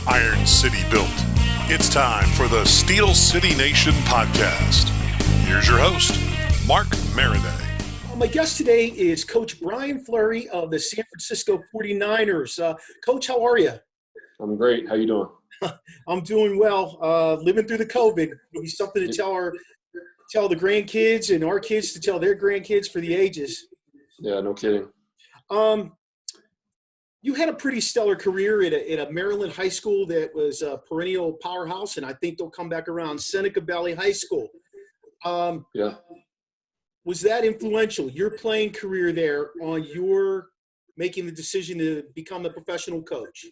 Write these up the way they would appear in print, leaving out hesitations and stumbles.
Iron City built. It's time for the Steel City Nation podcast. Here's your host, Mark Maradei. My guest today is Coach Brian Fleury of the San Francisco 49ers. Coach, how are you? I'm great. How you doing? I'm doing well. Living through the COVID. It'll be something to tell the grandkids and our kids to tell their grandkids for the ages. Yeah, no kidding. You had a pretty stellar career at a Maryland high school that was a perennial powerhouse, and I think they'll come back around, Seneca Valley High School. Yeah. Was that influential, your playing career there, on your making the decision to become a professional coach?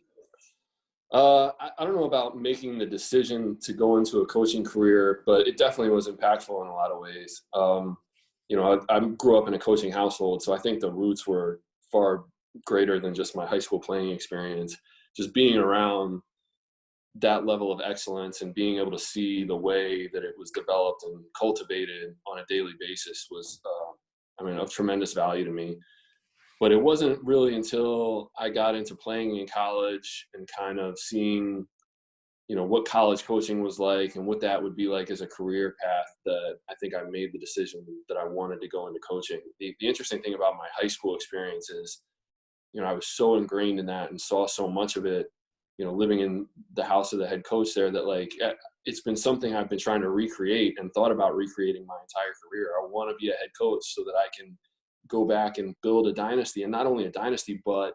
I don't know about making the decision to go into a coaching career, but it definitely was impactful in a lot of ways. I grew up in a coaching household, so I think the roots were far greater than just my high school playing experience. Just being around that level of excellence and being able to see the way that it was developed and cultivated on a daily basis was, of tremendous value to me. But it wasn't really until I got into playing in college and kind of seeing, what college coaching was like and what that would be like as a career path that I think I made the decision that I wanted to go into coaching. The interesting thing about my high school experience is, I was so ingrained in that and saw so much of it, living in the house of the head coach there, that it's been something I've been trying to recreate and thought about recreating my entire career. I want to be a head coach so that I can go back and build a dynasty, and not only a dynasty, but,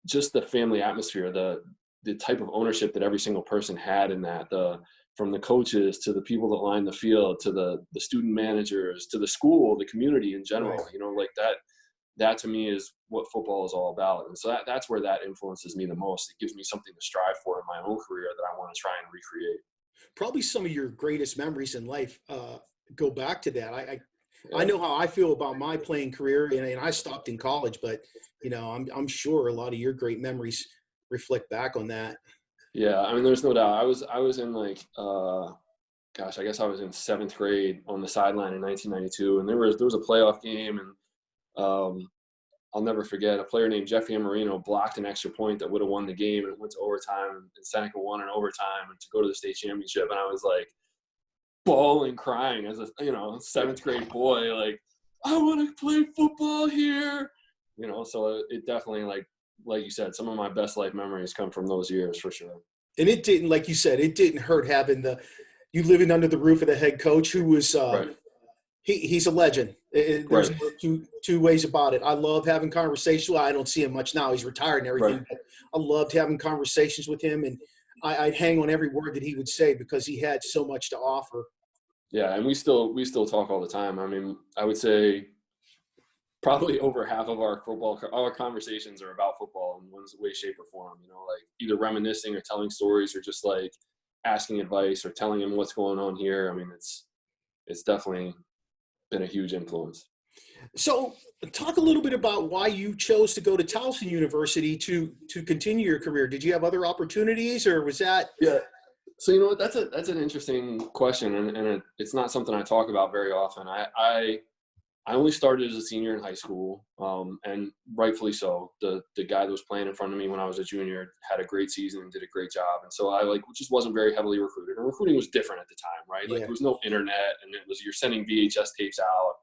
just the family atmosphere, the type of ownership that every single person had in that, from the coaches to the people that line the field, to the student managers, to the school, the community in general, that to me is what football is all about. And so that's where that influences me the most. It gives me something to strive for in my own career that I want to try and recreate. Probably some of your greatest memories in life go back to that. I know how I feel about my playing career, and I stopped in college, but I'm sure a lot of your great memories reflect back on that. Yeah, there's no doubt. I was in I guess I was in 7th grade on the sideline in 1992, and there was a playoff game, and I'll never forget, a player named Jeffrey Marino blocked an extra point that would have won the game, and it went to overtime, and Seneca won in overtime and to go to the state championship. And I was like bawling, crying as a 7th grade boy, like, I want to play football here. So it definitely, like you said, some of my best life memories come from those years for sure. And it didn't, like you said, it didn't hurt having you living under the roof of the head coach who was right. He's a legend. There's two ways about it. I love having conversations. Well, I don't see him much now. He's retired and everything. Right. But I loved having conversations with him, and I'd hang on every word that he would say because he had so much to offer. Yeah, and we still talk all the time. I would say probably over half of our conversations are about football in one way, shape, or form. Either reminiscing or telling stories, or just asking advice or telling him what's going on here. It's definitely been a huge influence. So talk a little bit about why you chose to go to Towson University to continue your career. Did you have other opportunities, or was that? Yeah. So, that's an interesting question. And it's not something I talk about very often. I only started as a senior in high school, and rightfully so. The guy that was playing in front of me when I was a junior had a great season and did a great job. And so I just wasn't very heavily recruited. And recruiting was different at the time, right? Yeah. There was no internet, and you're sending VHS tapes out,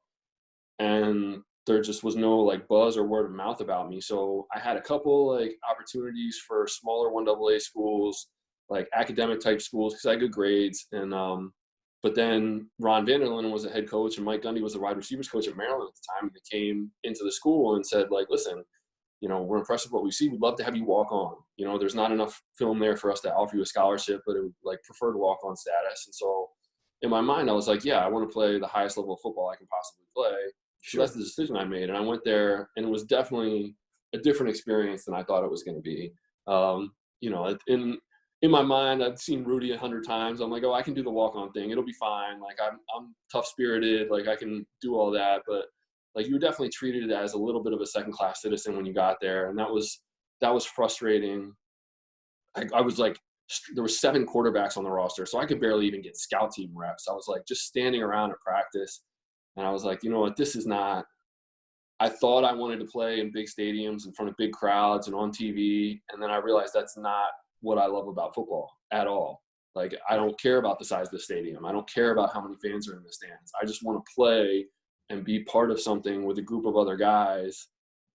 and there just was no buzz or word of mouth about me. So I had a couple opportunities for smaller 1AA schools, academic type schools, because I had good grades. And but then Ron Vanderlyn was a head coach, and Mike Gundy was the wide receivers coach at Maryland at the time. And they came into the school and said, listen, we're impressed with what we see. We'd love to have you walk on. There's not enough film there for us to offer you a scholarship, but it would prefer to walk on status. And so in my mind, I was like, yeah, I want to play the highest level of football I can possibly play. So that's the decision I made. And I went there, and it was definitely a different experience than I thought it was going to be. In my mind, I've seen Rudy 100 times. I'm like, oh, I can do the walk-on thing. It'll be fine. I'm tough-spirited. I can do all that. But you were definitely treated as a little bit of a second-class citizen when you got there, and that was frustrating. I was there were 7 quarterbacks on the roster, so I could barely even get scout team reps. I was just standing around at practice, and I was like, you know what, this is not I thought I wanted to play in big stadiums in front of big crowds and on TV. And then I realized that's not what I love about football at all. Like, I don't care about the size of the stadium. I don't care about how many fans are in the stands. I just want to play and be part of something with a group of other guys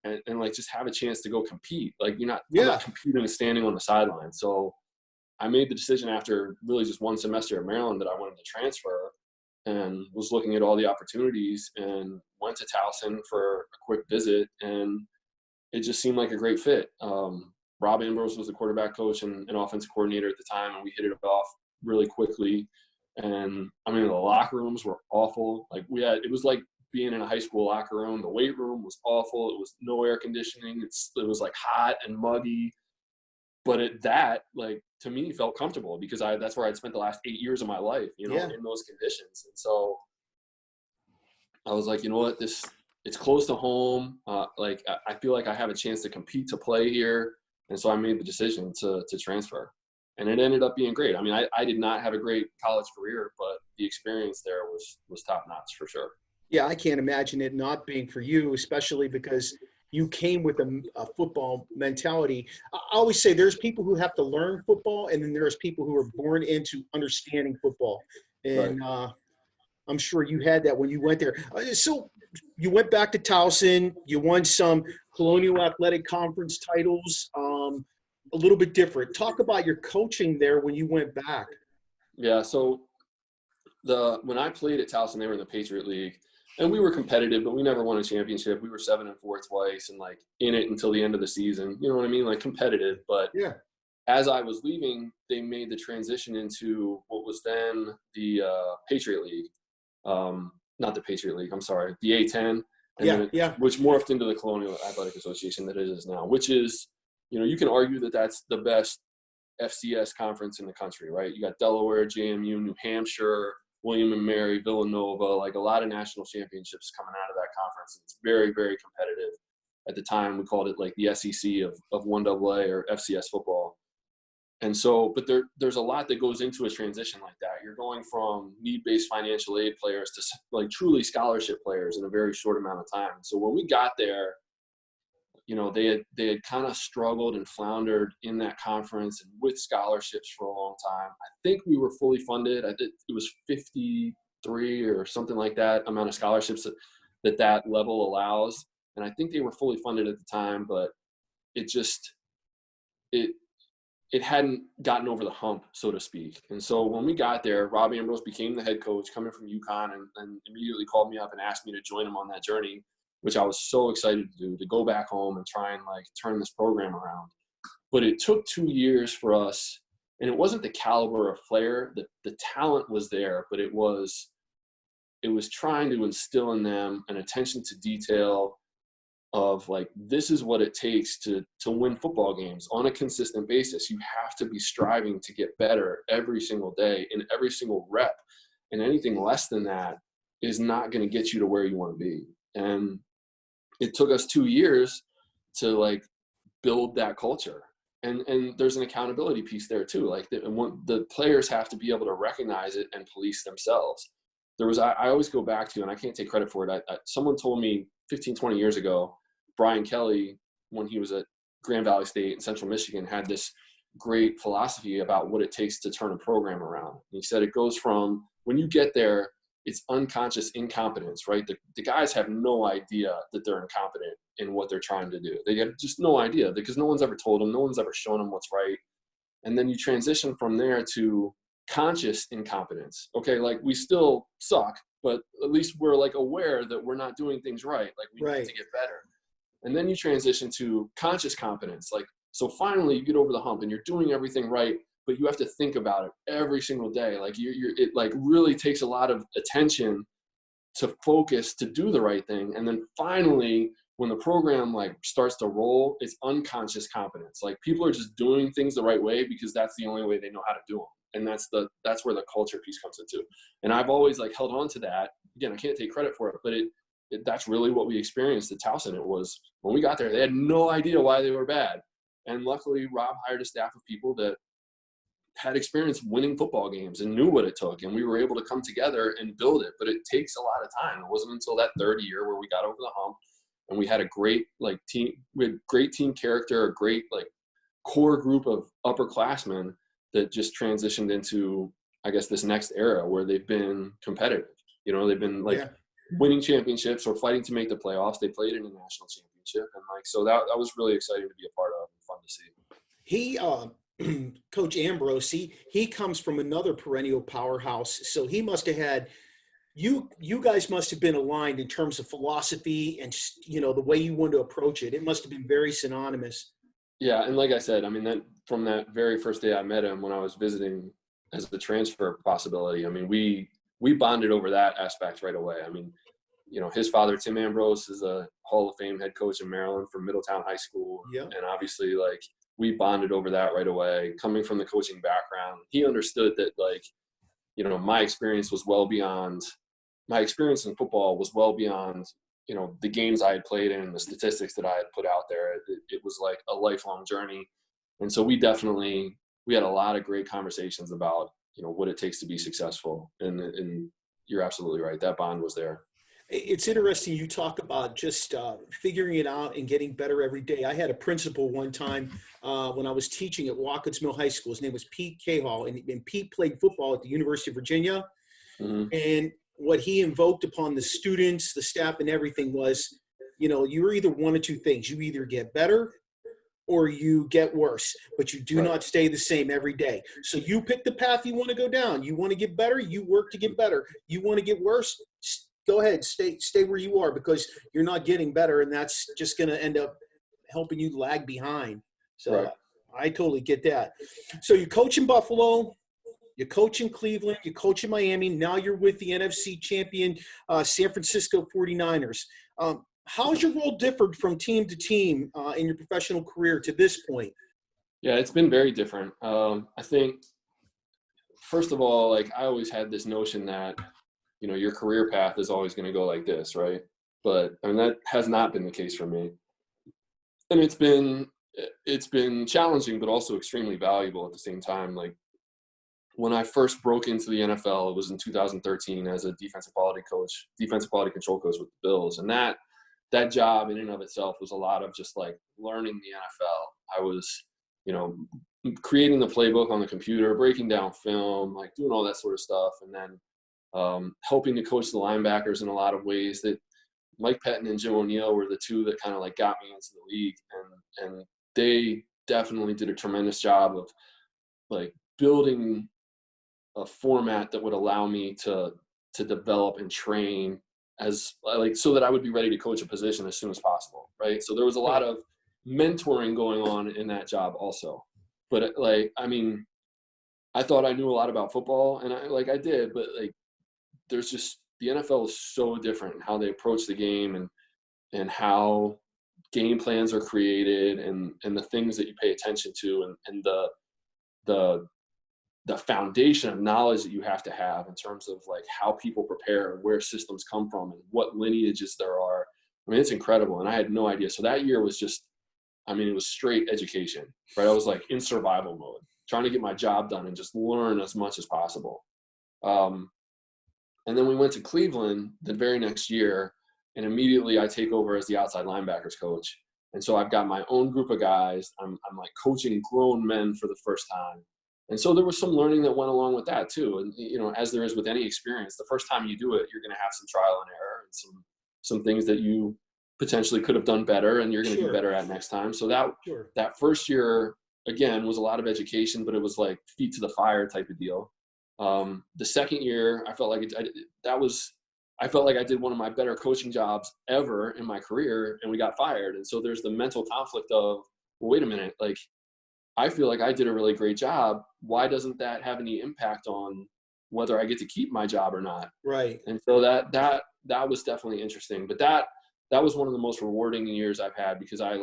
and like just have a chance to go compete. Like, I'm not competing and standing on the sideline. So I made the decision after really just one semester at Maryland that I wanted to transfer, and was looking at all the opportunities and went to Towson for a quick visit, and it just seemed like a great fit. Rob Ambrose was the quarterback coach and offensive coordinator at the time, and we hit it off really quickly. And I mean, the locker rooms were awful. Like, it was like being in a high school locker room. The weight room was awful. It was no air conditioning. It was like hot and muggy. But like, to me, felt comfortable because that's where I'd spent the last 8 years of my life, in those conditions. And so I was like, you know what, it's close to home. Like, I feel like I have a chance to compete, to play here. And so I made the decision to transfer. And it ended up being great. I mean, I did not have a great college career, but the experience there was top notch for sure. Yeah, I can't imagine it not being for you, especially because you came with a football mentality. I always say there's people who have to learn football, and then there's people who are born into understanding football. And right. I'm sure you had that when you went there. So you went back to Towson. You won some Colonial Athletic Conference titles, a little bit different. Talk about your coaching there when you went back. Yeah, so when I played at Towson, they were in the Patriot League. And we were competitive, but we never won a championship. We were 7-4 twice and like in it until the end of the season. You know what I mean? Like, competitive. But yeah, as I was leaving, they made the transition into what was then the Patriot League. Not the Patriot League, I'm sorry, the A-10. Which morphed into the Colonial Athletic Association that it is now, which is, you can argue that that's the best FCS conference in the country, right? You got Delaware, JMU, New Hampshire, William and Mary, Villanova, like a lot of national championships coming out of that conference. It's very, very competitive. At the time, we called it like the SEC of 1AA or FCS football. And so, but there's a lot that goes into a transition like that. You're going from need-based financial aid players to like truly scholarship players in a very short amount of time. So when we got there, they had kind of struggled and floundered in that conference and with scholarships for a long time. I think we were fully funded. It was 53 or something like that amount of scholarships that level allows. And I think they were fully funded at the time, but it hadn't gotten over the hump, so to speak. And so when we got there, Rob Ambrose became the head coach coming from UConn and immediately called me up and asked me to join him on that journey, which I was so excited to do, to go back home and try and like turn this program around. But it took 2 years for us, and it wasn't the caliber of player. The talent was there, but it was trying to instill in them an attention to detail of like, this is what it takes to win football games on a consistent basis. You have to be striving to get better every single day in every single rep, and anything less than that is not going to get you to where you want to be. And it took us 2 years to like build that culture. And there's an accountability piece there too. Like the players have to be able to recognize it and police themselves. I always go back to, and I can't take credit for it. Someone told me 15, 20 years ago, Brian Kelly, when he was at Grand Valley State in Central Michigan, had this great philosophy about what it takes to turn a program around. And he said it goes from when you get there, it's unconscious incompetence, right? The guys have no idea that they're incompetent in what they're trying to do. They have just no idea because no one's ever told them, no one's ever shown them what's right. And then you transition from there to conscious incompetence. Okay, like we still suck, but at least we're like aware that we're not doing things right. Like we need to get better. And then you transition to conscious competence. Like, so finally you get over the hump and you're doing everything right, but you have to think about it every single day. Like it like really takes a lot of attention to focus to do the right thing. And then finally, when the program like starts to roll, it's unconscious competence. Like people are just doing things the right way because that's the only way they know how to do them. And that's where the culture piece comes into. And I've always like held on to that. Again, I can't take credit for it, but that's really what we experienced at Towson. It was when we got there, they had no idea why they were bad. And luckily Rob hired a staff of people that had experience winning football games and knew what it took. And we were able to come together and build it, but it takes a lot of time. It wasn't until that third year where we got over the hump And we had a great team. We had great team character, a great core group of upperclassmen that just transitioned into, I guess, this next era where they've been competitive. They've been winning championships or fighting to make the playoffs. They played in a national championship, and so that was really exciting to be a part of and fun to see. He, Coach Ambrose, he comes from another perennial powerhouse, so he must have had you guys must have been aligned in terms of philosophy and the way you want to approach it. It must have been very synonymous. Yeah, and like I said, I mean, that from that very first day I met him when I was visiting as the transfer possibility, I mean, we bonded over that aspect right away. I mean, his father, Tim Ambrose, is a Hall of Fame head coach in Maryland from Middletown High School. Yep. And obviously, we bonded over that right away. Coming from the coaching background, he understood that, my experience was well beyond – my experience in football was well beyond, the games I had played in and the statistics that I had put out there. It was like a lifelong journey. And so we had a lot of great conversations about, what it takes to be successful. And you're absolutely right. That bond was there. It's interesting you talk about just figuring it out and getting better every day. I had a principal one time when I was teaching at Watkins Mill High School. His name was Pete Cahall, and Pete played football at the University of Virginia. Mm-hmm. And what he invoked upon the students, the staff, and everything was, you're either one of two things. You either get better or you get worse, but you do not stay the same every day. So you pick the path you want to go down. You want to get better, you work to get better. You want to get worse, go ahead, stay where you are, because you're not getting better, and that's just going to end up helping you lag behind. So I totally get that. So you coach in Buffalo, you coach in Cleveland, you coach in Miami. Now you're with the NFC champion San Francisco 49ers. How's your role differed from team to team in your professional career to this point? Yeah, it's been very different. I think, first of all, I always had this notion that, your career path is always going to go like this, right? But that has not been the case for me. And it's been challenging, but also extremely valuable at the same time. When I first broke into the NFL, it was in 2013 as a defensive quality control coach with the Bills. And that job in and of itself was a lot of just learning the NFL. I was, creating the playbook on the computer, breaking down film, doing all that sort of stuff. And then helping to coach the linebackers in a lot of ways. That Mike Pettin and Jim O'Neill were the two that kind of got me into the league. And they definitely did a tremendous job of building a format that would allow me to develop and train as so that I would be ready to coach a position as soon as possible. Right. So there was a lot of mentoring going on in that job also. But I thought I knew a lot about football, and I did, but there's just, the NFL is so different in how they approach the game and how game plans are created and the things that you pay attention to and the foundation of knowledge that you have to have in terms of how people prepare and where systems come from and what lineages there are. It's incredible. And I had no idea. So that year was just, it was straight education, right? I was in survival mode, trying to get my job done and just learn as much as possible. And then we went to Cleveland the very next year, and immediately I take over as the outside linebackers coach. And so I've got my own group of guys. I'm coaching grown men for the first time. And so there was some learning that went along with that too. And, as there is with any experience, the first time you do it, you're going to have some trial and error and some things that you potentially could have done better and you're going to be better at next time. So that first year, again, was a lot of education, but it was feet to the fire type of deal. The second year, I felt like I felt like I did one of my better coaching jobs ever in my career, and we got fired. And so there's the mental conflict of, well, wait a minute, I feel like I did a really great job. Why doesn't that have any impact on whether I get to keep my job or not? Right. And so that was definitely interesting. But that was one of the most rewarding years I've had, because I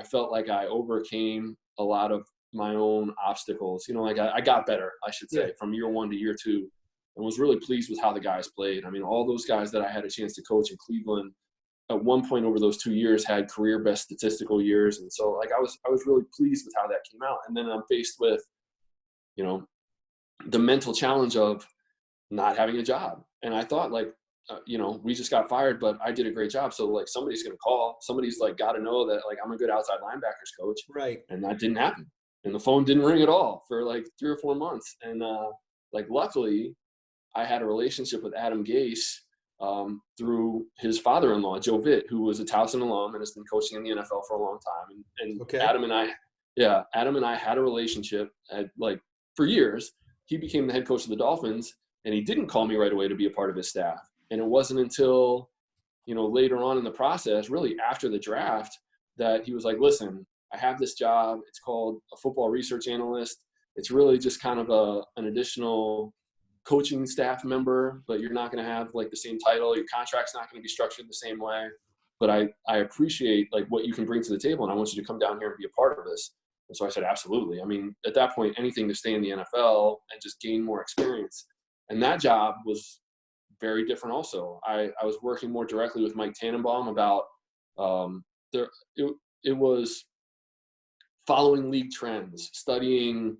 felt like I overcame a lot of my own obstacles. I got better, I should say, from year one to year two, and was really pleased with how the guys played. All those guys that I had a chance to coach in Cleveland at one point over those 2 years had career best statistical years. And so I was really pleased with how that came out. And then I'm faced with, the mental challenge of not having a job. And I thought we just got fired, but I did a great job. So like somebody's going to call, somebody's like got to know that like I'm a good outside linebackers coach. Right. And that didn't happen. And the phone didn't ring at all for like 3 or 4 months. And like luckily I had a relationship with Adam Gase through his father-in-law, Joe Vitt, who was a Towson alum and has been coaching in the NFL for a long time. And Okay. Adam and I had a relationship like for years. He became the head coach of the Dolphins, and he didn't call me right away to be a part of his staff. And it wasn't until, later on in the process, really after the draft, that he was like, listen, I have this job. It's called a football research analyst. It's really just kind of an additional coaching staff member, but you're not going to have like the same title. Your contract's not going to be structured the same way. But I appreciate like what you can bring to the table, and I want you to come down here and be a part of this. And so I said, absolutely. I mean, at that point, anything to stay in the NFL and just gain more experience. And that job was very different also. I was working more directly with Mike Tannenbaum about it was following league trends, studying,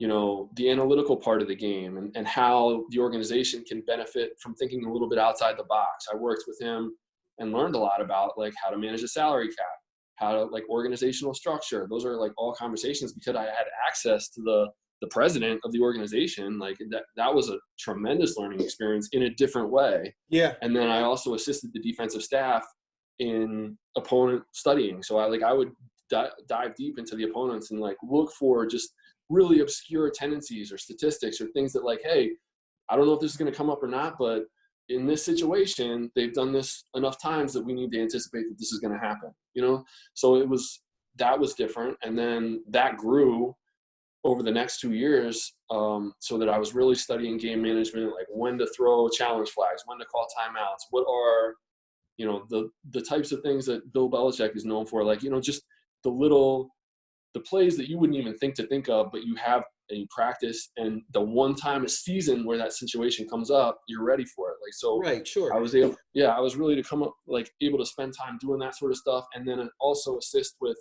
the analytical part of the game and how the organization can benefit from thinking a little bit outside the box. I worked with him and learned a lot about like how to manage a salary cap, how to like organizational structure. Those are like all conversations because I had access to the president of the organization. Like that was a tremendous learning experience in a different way. Yeah. And then I also assisted the defensive staff in opponent studying. So I would dive deep into the opponents and like look for just really obscure tendencies or statistics or things that like, hey, I don't know if this is going to come up or not, but in this situation, they've done this enough times that we need to anticipate that this is going to happen, So that was different. And then that grew over the next 2 years, so that I was really studying game management, like when to throw challenge flags, when to call timeouts, what are, the types of things that Bill Belichick is known for, like, just the plays that you wouldn't even think of, but you have and you practice, and the one time a season where that situation comes up, you're ready for it. Like, so right, sure. I was really to come up, like able to spend time doing that sort of stuff. And then also assist with,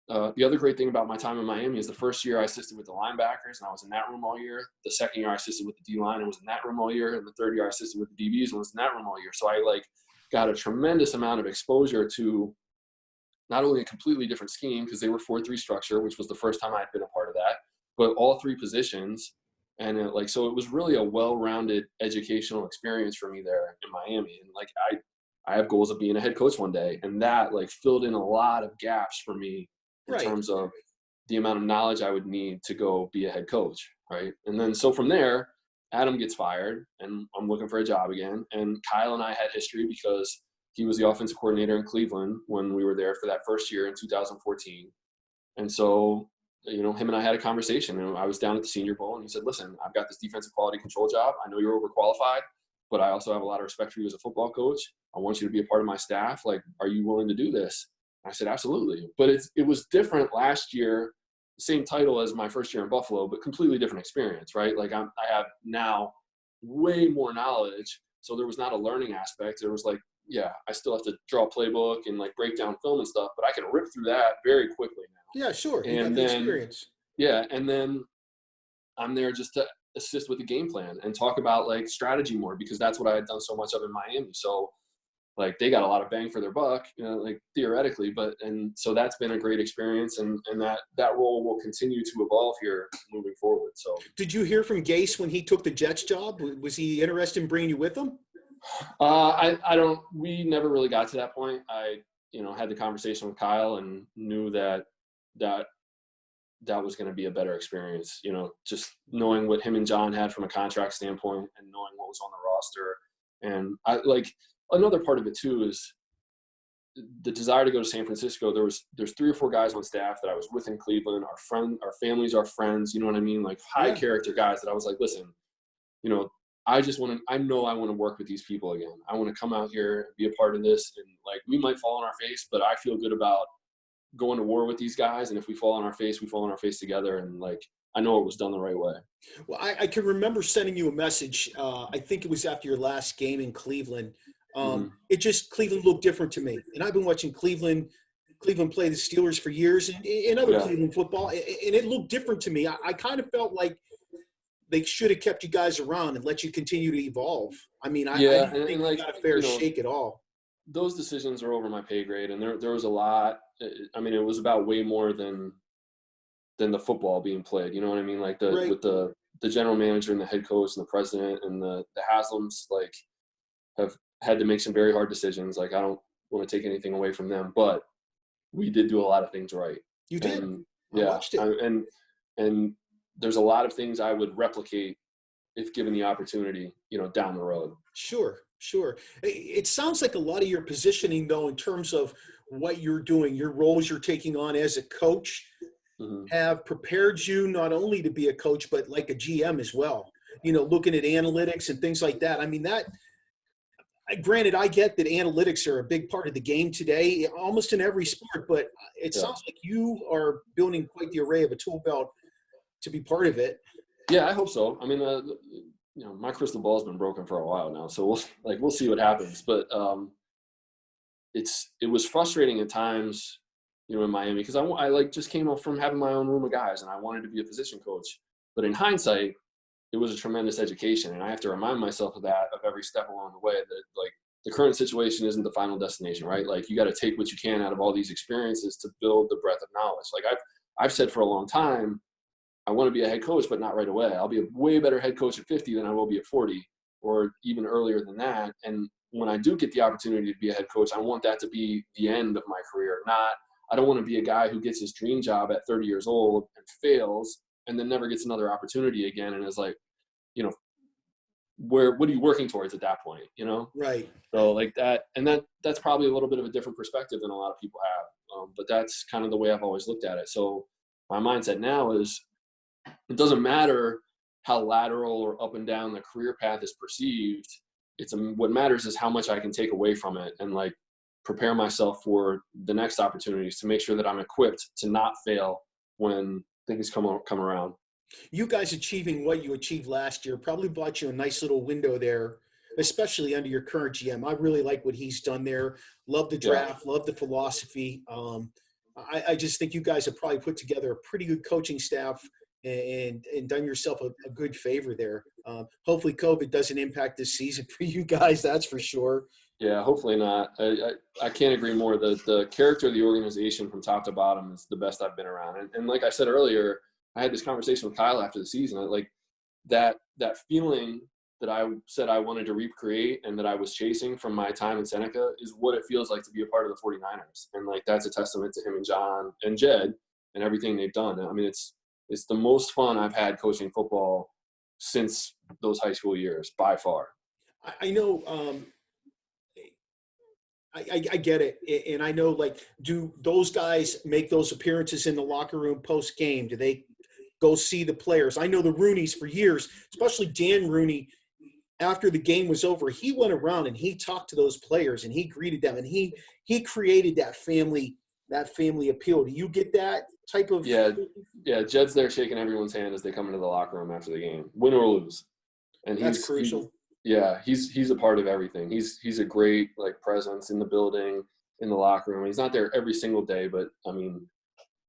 the other great thing about my time in Miami is the first year I assisted with the linebackers and I was in that room all year. The second year I assisted with the D-line and was in that room all year. And the third year I assisted with the DBs and was in that room all year. So I like got a tremendous amount of exposure to not only a completely different scheme, because they were 4-3 structure, which was the first time I'd been a part of that, but all 3 positions. And so it was really a well-rounded educational experience for me there in Miami. And like, I have goals of being a head coach one day, and that like filled in a lot of gaps for me in terms of the amount of knowledge I would need to go be a head coach. Right. And then, so from there, Adam gets fired and I'm looking for a job again. And Kyle and I had history because he was the offensive coordinator in Cleveland when we were there for that first year in 2014. And so, him and I had a conversation, and I was down at the Senior Bowl, and he said, listen, I've got this defensive quality control job. I know you're overqualified, but I also have a lot of respect for you as a football coach. I want you to be a part of my staff. Like, are you willing to do this? And I said, absolutely. But it was different last year, same title as my first year in Buffalo, but completely different experience, right? Like I have now way more knowledge. So there was not a learning aspect. There was like, yeah, I still have to draw a playbook and like break down film and stuff, but I can rip through that very quickly now. Yeah, sure. And you got the then, experience. Yeah. And then I'm there just to assist with the game plan and talk about like strategy more, because that's what I had done so much of in Miami. So like they got a lot of bang for their buck, like theoretically, and so that's been a great experience, and that role will continue to evolve here moving forward. So did you hear from Gase when he took the Jets job? Was he interested in bringing you with him? We never really got to that point. I, had the conversation with Kyle and knew that was going to be a better experience, just knowing what him and John had from a contract standpoint and knowing what was on the roster. And I like, another part of it too is the desire to go to San Francisco. There's 3 or 4 guys on staff that I was with in Cleveland. Our families are friends, you know what I mean? Like high character guys that I was like, listen, I know I want to work with these people again. I want to come out here and be a part of this. And like, we might fall on our face, but I feel good about going to war with these guys. And if we fall on our face, we fall on our face together. And like, I know it was done the right way. Well, I can remember sending you a message. I think it was after your last game in Cleveland. Cleveland looked different to me. And I've been watching Cleveland play the Steelers for years and other Cleveland football. And it looked different to me. I kind of felt like they should have kept you guys around and let you continue to evolve. I mean, I Yeah, don't think like, you got a fair shake at all. those decisions are over my pay grade, and there was a lot. I mean, it was about way more than the football being played. You know what I mean? Like Right. with the general manager and the head coach and the president and the Haslams, like, have had to make some very hard decisions. Like, I don't want to take anything away from them, but we did do a lot of things right. You did. And, I watched it. And there's a lot of things I would replicate if given the opportunity, down the road. Sure. It sounds like a lot of your positioning, though, in terms of what you're doing, your roles you're taking on as a coach, have prepared you not only to be a coach, but like a GM as well. Looking at analytics and things like that. I mean, granted, I get that analytics are a big part of the game today, almost in every sport, but it sounds like you are building quite the array of a tool belt to be part of it. Yeah, I hope so. I mean, my crystal ball has been broken for a while now, so we'll see what happens. But it was frustrating at times, in Miami, because I just came up from having my own room of guys, and I wanted to be a position coach. But in hindsight, it was a tremendous education, and I have to remind myself of that of every step along the way. That, like, the current situation isn't the final destination, right? Like, you got to take what you can out of all these experiences to build the breadth of knowledge. Like, I've said for a long time, I want to be a head coach, but not right away. I'll be a way better head coach at 50 than I will be at 40, or even earlier than that. And when I do get the opportunity to be a head coach, I want that to be the end of my career. I don't want to be a guy who gets his dream job at 30 years old and fails and then never gets another opportunity again and is like, what are you working towards at that point, Right. So like that, and that's probably a little bit of a different perspective than a lot of people have. But that's kind of the way I've always looked at it. So my mindset now is, it doesn't matter how lateral or up and down the career path is perceived. What matters is how much I can take away from it and, like, prepare myself for the next opportunities to make sure that I'm equipped to not fail when things come around. You guys achieving what you achieved last year probably bought you a nice little window there, especially under your current GM. I really like what he's done there. Love the draft, love the philosophy. I just think you guys have probably put together a pretty good coaching staff and done yourself a good favor there. Hopefully COVID doesn't impact this season for you guys, that's for sure. Yeah, hopefully not. I can't agree more. The character of the organization from top to bottom is the best I've been around. And like I said earlier, I had this conversation with Kyle after the season. Like, that feeling that I said I wanted to recreate and that I was chasing from my time in Seneca is what it feels like to be a part of the 49ers. And, like, that's a testament to him and John and Jed and everything they've done. I mean, it's the most fun I've had coaching football since those high school years, by far. I know I get it. And I know, like, do those guys make those appearances in the locker room post-game? Do they go see the players? I know the Rooneys for years, especially Dan Rooney, after the game was over, he went around and he talked to those players and he greeted them, and he created that family appeal. Do you get that type of? Yeah. Jed's there shaking everyone's hand as they come into the locker room after the game, win or lose. And that's crucial. He's a part of everything. He's a great, like, presence in the building, in the locker room. He's not there every single day, but I mean,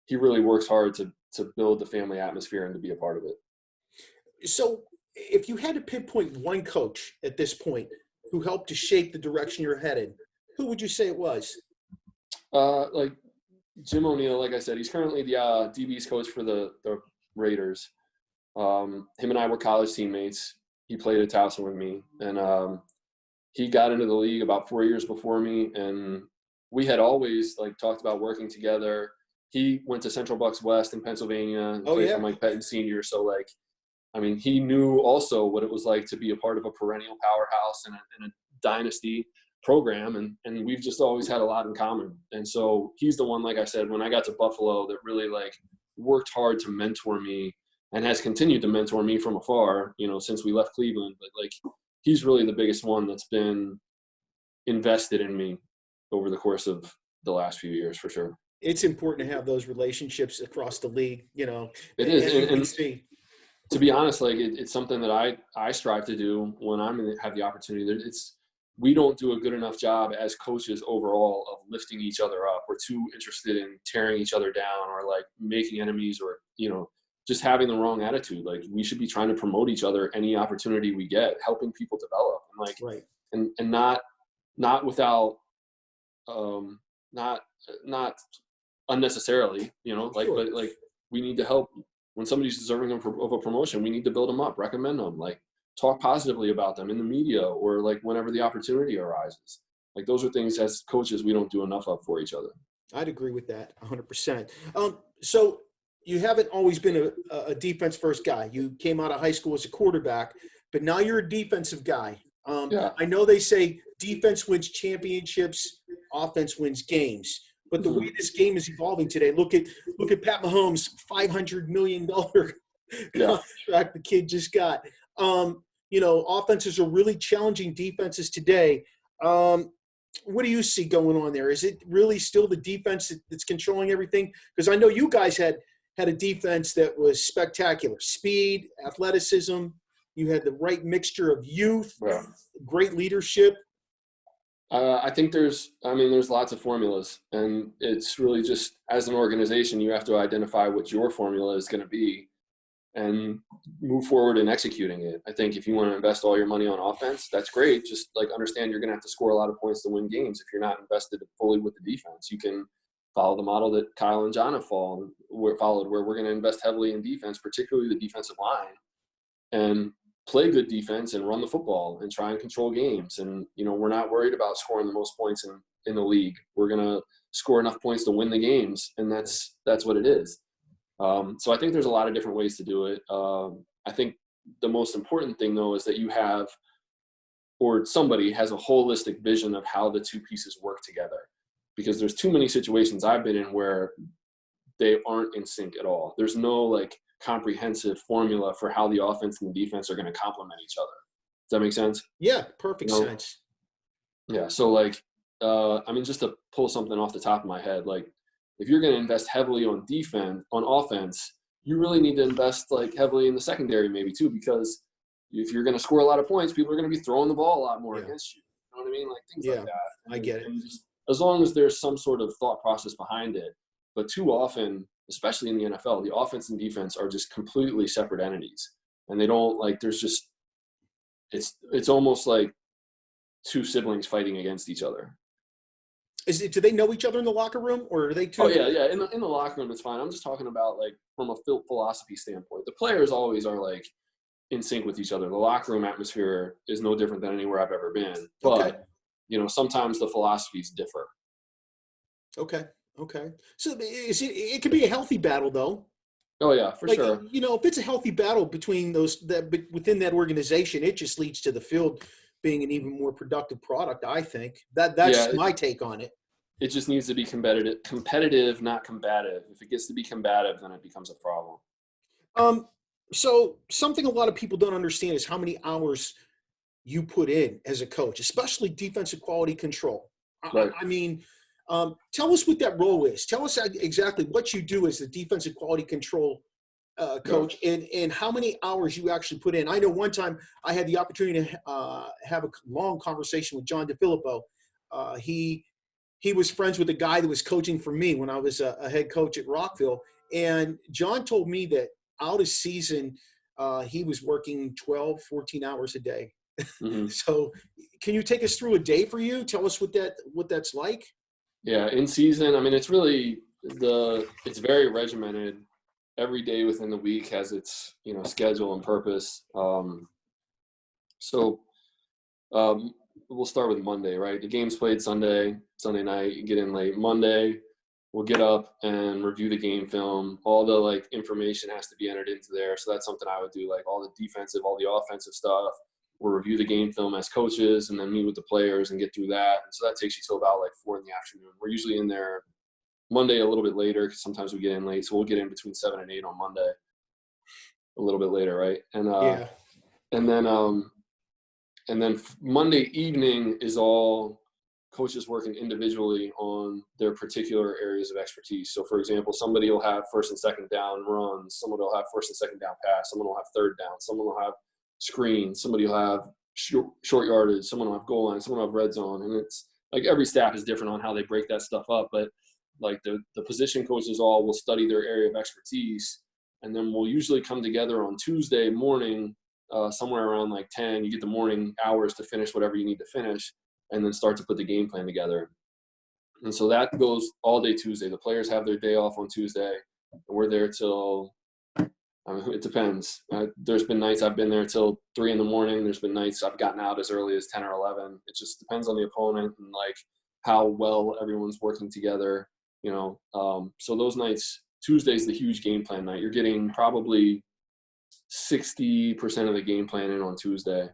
he really works hard to build the family atmosphere and to be a part of it. So if you had to pinpoint one coach at this point who helped to shape the direction you're headed, who would you say it was? Like Jim O'Neill, like I said, he's currently the DB's coach for the Raiders. Him and I were college teammates. He played at Towson with me, and he got into the league about 4 years before me, and we had always, like, talked about working together. He went to Central Bucks West in Pennsylvania and played for Mike Pettin Sr. So, like, I mean, he knew also what it was like to be a part of a perennial powerhouse and a dynasty program, and we've just always had a lot in common. And so he's the one, like I said, when I got to Buffalo, that really, like, worked hard to mentor me and has continued to mentor me from afar, since we left Cleveland. But, like, he's really the biggest one that's been invested in me over the course of the last few years, for sure. It's important to have those relationships across the league, It is. And to be honest, like, it's something that I strive to do when have the opportunity. We don't do a good enough job as coaches overall of lifting each other up. We're too interested in tearing each other down or, like, making enemies or, just having the wrong attitude. Like, we should be trying to promote each other any opportunity we get, helping people develop, and like, Right. and not without, not unnecessarily, like, Sure. but like, we need to help when somebody's deserving of a promotion. We need to build them up, recommend them, like, talk positively about them in the media, or like whenever the opportunity arises. Like, those are things as coaches we don't do enough of for each other. I'd agree with that 100%. So you haven't always been a defense first guy. You came out of high school as a quarterback, but now you're a defensive guy. Yeah. I know they say defense wins championships, offense wins games. But the way this game is evolving today, look at Pat Mahomes' $500 million contract the kid just got. Offenses are really challenging defenses today. What do you see going on there? Is it really still the defense that's controlling everything? Because I know you guys had a defense that was spectacular. Speed, athleticism. You had the right mixture of youth, great leadership. I think there's lots of formulas, and it's really just, as an organization, you have to identify what your formula is going to be and move forward in executing it. I think if you want to invest all your money on offense, that's great. Just like, understand you're going to have to score a lot of points to win games. If you're not invested fully with the defense, you can follow the model that Kyle and John have followed, where we're going to invest heavily in defense, particularly the defensive line, and play good defense and run the football and try and control games. And, we're not worried about scoring the most points in the league. We're going to score enough points to win the games. And that's what it is. So I think there's a lot of different ways to do it. I think the most important thing, though, is that you have, or somebody has, a holistic vision of how the two pieces work together, because there's too many situations I've been in where they aren't in sync at all. There's no like comprehensive formula for how the offense and the defense are going to complement each other. Does that make sense? Yeah, perfect sense. Yeah. So like, just to pull something off the top of my head, like, if you're going to invest heavily on offense, you really need to invest like heavily in the secondary maybe too, because if you're going to score a lot of points, people are going to be throwing the ball a lot more against you. You know what I mean? Like, things like that. I get it. And just, as long as there's some sort of thought process behind it. But too often, especially in the NFL, the offense and defense are just completely separate entities. And they don't, like, there's just, it's almost like two siblings fighting against each other. Do they know each other in the locker room, or are they two? Oh yeah. In the locker room, it's fine. I'm just talking about like from a philosophy standpoint. The players always are like in sync with each other. The locker room atmosphere is no different than anywhere I've ever been. But sometimes the philosophies differ. Okay. So it could be a healthy battle, though. Oh yeah, for sure. If it's a healthy battle between within that organization, it just leads to the field being an even more productive product. I think that's my take on it. It just needs to be competitive, not combative. If it gets to be combative, then it becomes a problem. So something a lot of people don't understand is how many hours you put in as a coach, especially defensive quality control. Right. Tell us what that role is. Tell us exactly what you do as the defensive quality control coach, and how many hours you actually put in. I know one time I had the opportunity to have a long conversation with John DeFilippo. He was friends with the guy that was coaching for me when I was a head coach at Rockville. And John told me that out of season, he was working 12, 14 hours a day. Mm-hmm. So can you take us through a day for you? Tell us what that's like. Yeah, in season, it's really it's very regimented. Every day within the week has its, schedule and purpose. So we'll start with Monday, right? The game's played Sunday night, you get in late. Monday, we'll get up and review the game film. All the information has to be entered into there. So that's something I would do, all the defensive, all the offensive stuff. We'll review the game film as coaches and then meet with the players and get through that. And so that takes you till about 4 in the afternoon. We're usually in there Monday a little bit later, because sometimes we get in late. So we'll get in between 7 and 8 on Monday, a little bit later, right? And and then Monday evening is all coaches working individually on their particular areas of expertise. So, for example, somebody will have first and second down runs. Someone will have first and second down pass. Someone will have third down. Someone will have screens. Somebody will have short yardage. Someone will have goal line. Someone will have red zone. And it's every staff is different on how they break that stuff up. But the position coaches all will study their area of expertise And then we'll usually come together on Tuesday morning, somewhere around like 10. You get the morning hours to finish whatever you need to finish, and then start to put the game plan together. And so that goes all day Tuesday. The players have their day off on Tuesday, and we're there till, it depends. There's been nights I've been there till 3 a.m. There's been nights I've gotten out as early as 10 or 11. It just depends on the opponent and like how well everyone's working together, you know. So those nights, Tuesday's the huge game plan night. You're getting probably 60% of the game plan in on Tuesday.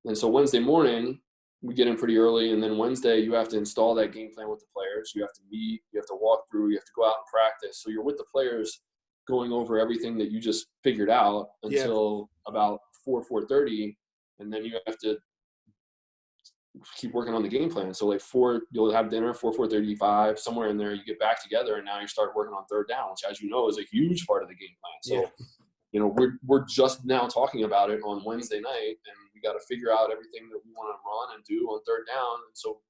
And so Wednesday morning, we get in pretty early, and then Wednesday you have to install that game plan with the players. You have to meet, you have to walk through, you have to go out and practice. So you're with the players going over everything that you just figured out until about 4:30, and then you have to keep working on the game plan. So like you'll have dinner 4:35, somewhere in there you get back together, and now you start working on third down, which, as you know, is a huge part of the game plan. So you know, we're just now talking about it on Wednesday night, and we got to figure out everything that we want to run and do on third down. And so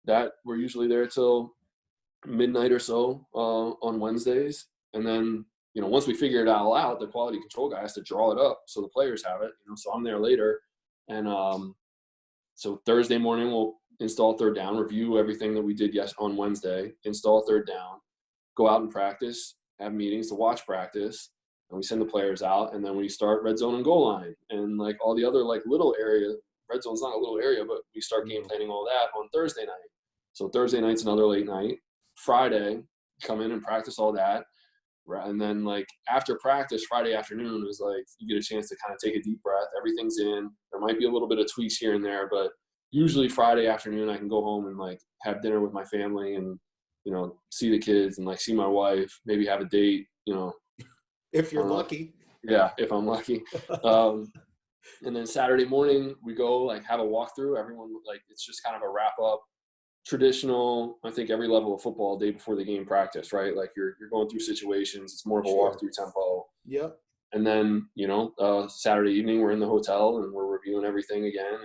that we're usually there till midnight or so on Wednesdays. And then, you know, once we figure it all out, the quality control guy has to draw it up so the players have it, you know, so I'm there later. And so Thursday morning we'll install third down, review everything that we did on Wednesday, install third down, go out and practice, have meetings to watch practice, and we send the players out, and then we start red zone and goal line and like all the other like little area. Red zone's not a little area, but we start game planning all that on Thursday night. So Thursday night's another late night. Friday, come in and practice all that. And then like after practice, Friday afternoon is like you get a chance to kind of take a deep breath. Everything's in. There might be a little bit of tweaks here and there, but usually Friday afternoon I can go home and like have dinner with my family and, you know, see the kids and like see my wife, maybe have a date, you know. If you're lucky. Yeah, if I'm lucky. And then Saturday morning we go like have a walkthrough. Everyone, like, it's just kind of a wrap up, traditional, I think every level of football day before the game practice, right? Like you're going through situations. It's more of a walkthrough tempo. Yep. And then, you know, Saturday evening we're in the hotel and we're reviewing everything again.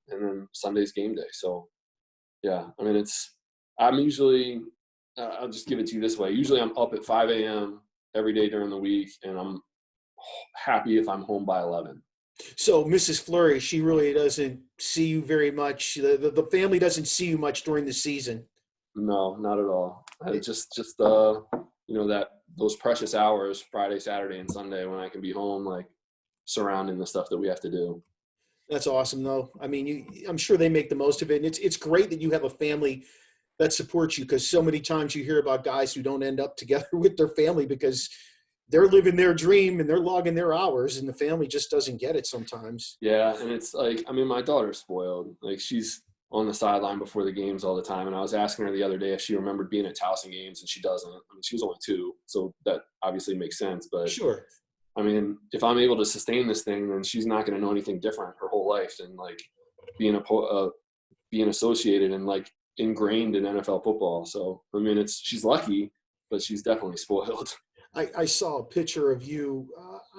And then Sunday's game day. So yeah, I mean, I'm usually, I'll just give it to you this way. Usually I'm up at 5 a.m. every day during the week, and I'm happy if I'm home by 11. So Mrs. Fleury, she really doesn't see you very much. The family doesn't see you much during the season. No, not at all. Just you know, those precious hours, Friday, Saturday, and Sunday, when I can be home, like surrounding the stuff that we have to do. That's awesome, though. I mean, I'm sure they make the most of it. And it's great that you have a family that supports you, because so many times you hear about guys who don't end up together with their family because they're living their dream and they're logging their hours, and the family just doesn't get it sometimes. Yeah, and it's like, I mean, my daughter's spoiled. Like, she's on the sideline before the games all the time, and I was asking her the other day if she remembered being at Towson games, and she doesn't. I mean, she was only 2, so that obviously makes sense. But sure, I mean, if I'm able to sustain this thing, then she's not going to know anything different her whole life than like being associated and like ingrained in NFL football. So I mean, she's lucky, but she's definitely spoiled. I saw a picture of you.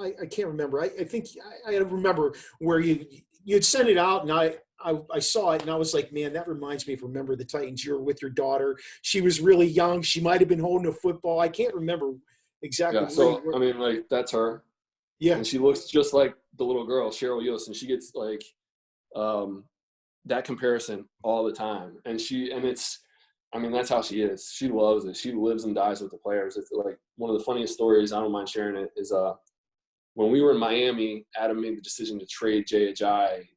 I can't remember. I think I remember where you'd sent it out, and I saw it, and I was like, man, that reminds me of Remember the Titans. You were with your daughter. She was really young. She might have been holding a football. I can't remember exactly. Yeah, so I mean, like, that's her. Yeah, and she looks just like the little girl, Cheryl Yost, and she gets like that comparison all the time. And it's, I mean, that's how she is. She loves it. She lives and dies with the players. It's like one of the funniest stories, I don't mind sharing it, is when we were in Miami, Adam made the decision to trade Jay Ajayi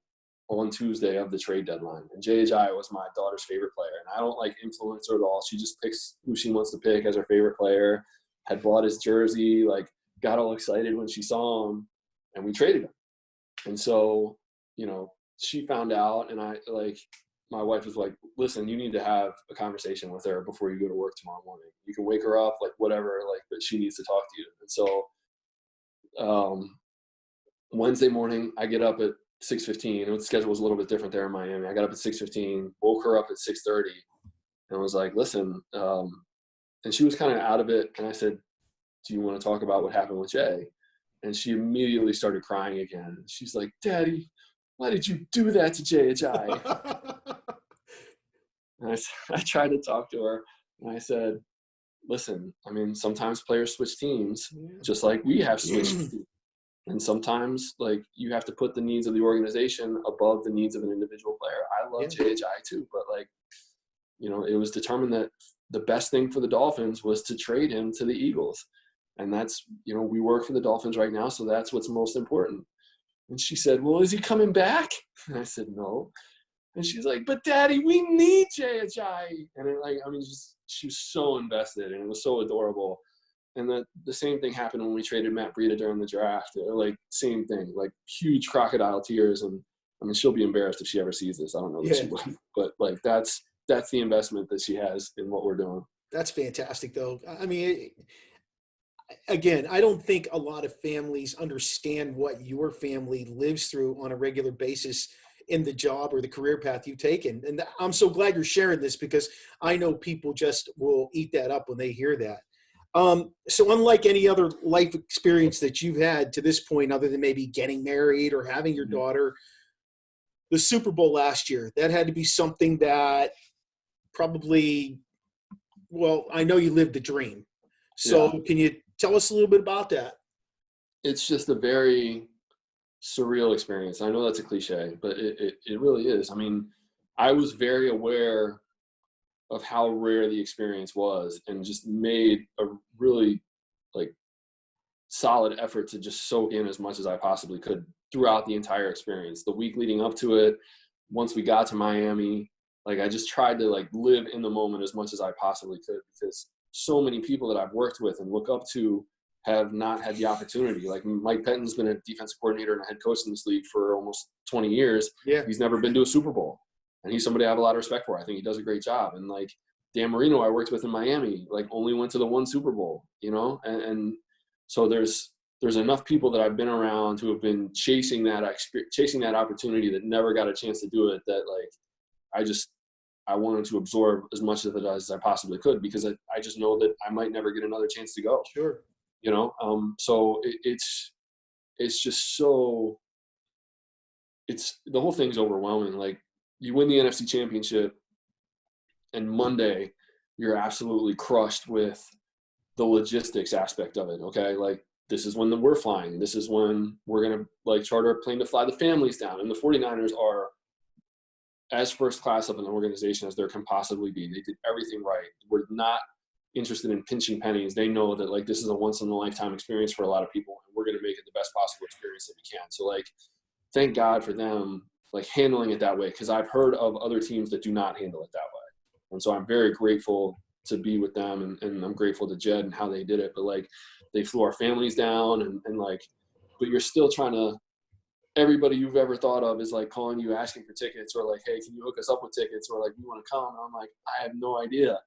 on Tuesday of the trade deadline. And Jay Ajayi was my daughter's favorite player. And I don't like influence her at all. She just picks who she wants to pick as her favorite player. Had bought his jersey, like got all excited when she saw him, and we traded him. And so, you know, she found out, and my wife was like, listen, you need to have a conversation with her before you go to work tomorrow morning. You can wake her up, like whatever, like, but she needs to talk to you. And so Wednesday morning, I get up at 6:15. The schedule was a little bit different there in Miami. I got up at 6:15, woke her up at 6:30, and was like, listen, and she was kind of out of it. And I said, do you want to talk about what happened with Jay? And she immediately started crying again. She's like, Daddy, why did you do that to Jay Ajayi? And I tried to talk to her, and I said, listen, I mean, sometimes players switch teams, just like we have switched teams. And sometimes, like, you have to put the needs of the organization above the needs of an individual player. I love JHI too, but, like, you know, it was determined that the best thing for the Dolphins was to trade him to the Eagles. And that's, you know, we work for the Dolphins right now, so that's what's most important. And she said, well, is he coming back? And I said, no. And she's like, but Daddy, we need JHI. And it, like, I mean, she was so invested, and it was so adorable. And the same thing happened when we traded Matt Burke during the draft. Like, same thing, like huge crocodile tears. And I mean, she'll be embarrassed if she ever sees this. I don't know that she will, but like, that's the investment that she has in what we're doing. That's fantastic, though. I mean, again, I don't think a lot of families understand what your family lives through on a regular basis in the job or the career path you've taken. And I'm so glad you're sharing this, because I know people just will eat that up when they hear that. So unlike any other life experience that you've had to this point, other than maybe getting married or having your daughter, the Super Bowl last year, that had to be something that probably, well, I know you lived the dream. So can you tell us a little bit about that? It's just a very surreal experience. I know that's a cliche, but it really is. I mean, I was very aware of how rare the experience was, and just made a really, like, solid effort to just soak in as much as I possibly could throughout the entire experience. The week leading up to it, once we got to Miami, like, I just tried to, like, live in the moment as much as I possibly could, because so many people that I've worked with and look up to have not had the opportunity. Like, Mike Pettine's been a defensive coordinator and a head coach in this league for almost 20 years. Yeah. He's never been to a Super Bowl. And he's somebody I have a lot of respect for. I think he does a great job. And, like, Dan Marino, I worked with in Miami, like, only went to the one Super Bowl, you know? And so there's enough people that I've been around who have been chasing that opportunity that never got a chance to do it, that, like, I wanted to absorb as much of it as I possibly could, because I just know that I might never get another chance to go. Sure. You know? So it's just so – the whole thing's overwhelming. Like, you win the NFC Championship, and Monday you're absolutely crushed with the logistics aspect of it, okay? Like, this is when we're flying. This is when we're going to, like, charter a plane to fly the families down. And the 49ers are as first class of an organization as there can possibly be. They did everything right. We're not interested in pinching pennies. They know that, like, this is a once-in-a-lifetime experience for a lot of people, and we're going to make it the best possible experience that we can. So, like, thank God for them, like, handling it that way, because I've heard of other teams that do not handle it that way. And so I'm very grateful to be with them, and I'm grateful to Jed and how they did it. But, like, they flew our families down, and like, but you're still trying to – everybody you've ever thought of is, like, calling you, asking for tickets, or like, hey, can you hook us up with tickets, or like, you want to come? And I'm like, I have no idea.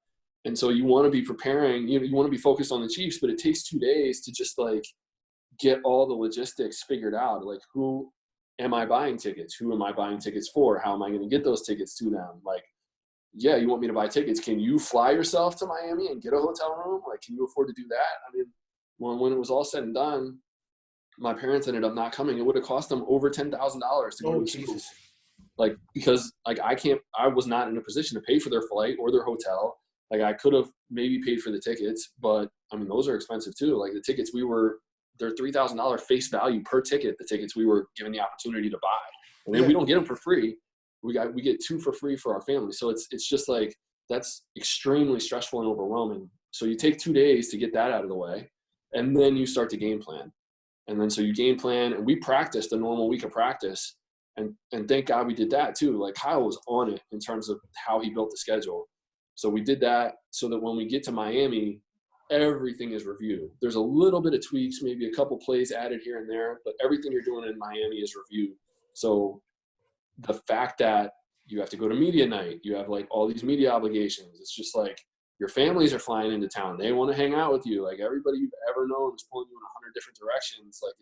And so you want to be preparing, you want to be focused on the Chiefs, but it takes 2 days to just, like, get all the logistics figured out. Like, who am I buying tickets? Who am I buying tickets for? How am I going to get those tickets to them? Like, yeah, you want me to buy tickets. Can you fly yourself to Miami and get a hotel room? Like, can you afford to do that? I mean, when it was all said and done, my parents ended up not coming. It would have cost them over $10,000 to go to the school. Like, because, like, I was not in a position to pay for their flight or their hotel. Like, I could have maybe paid for the tickets, but I mean, those are expensive too. Like, the tickets they're $3,000 face value per ticket, the tickets we were given the opportunity to buy. And then we don't get them for free. We get 2 for free for our family. So it's just, like, that's extremely stressful and overwhelming. So you take 2 days to get that out of the way, and then you start to game plan. And then so you game plan, and we practiced a normal week of practice. And thank God we did that too. Like, Kyle was on it in terms of how he built the schedule. So we did that so that when we get to Miami, everything is reviewed. There's a little bit of tweaks, maybe a couple plays added here and there, but everything you're doing in Miami is reviewed. So the fact that you have to go to media night, you have, like, all these media obligations. It's just like, your families are flying into town. They want to hang out with you. Like, everybody you've ever known is pulling you in 100 different directions. Like,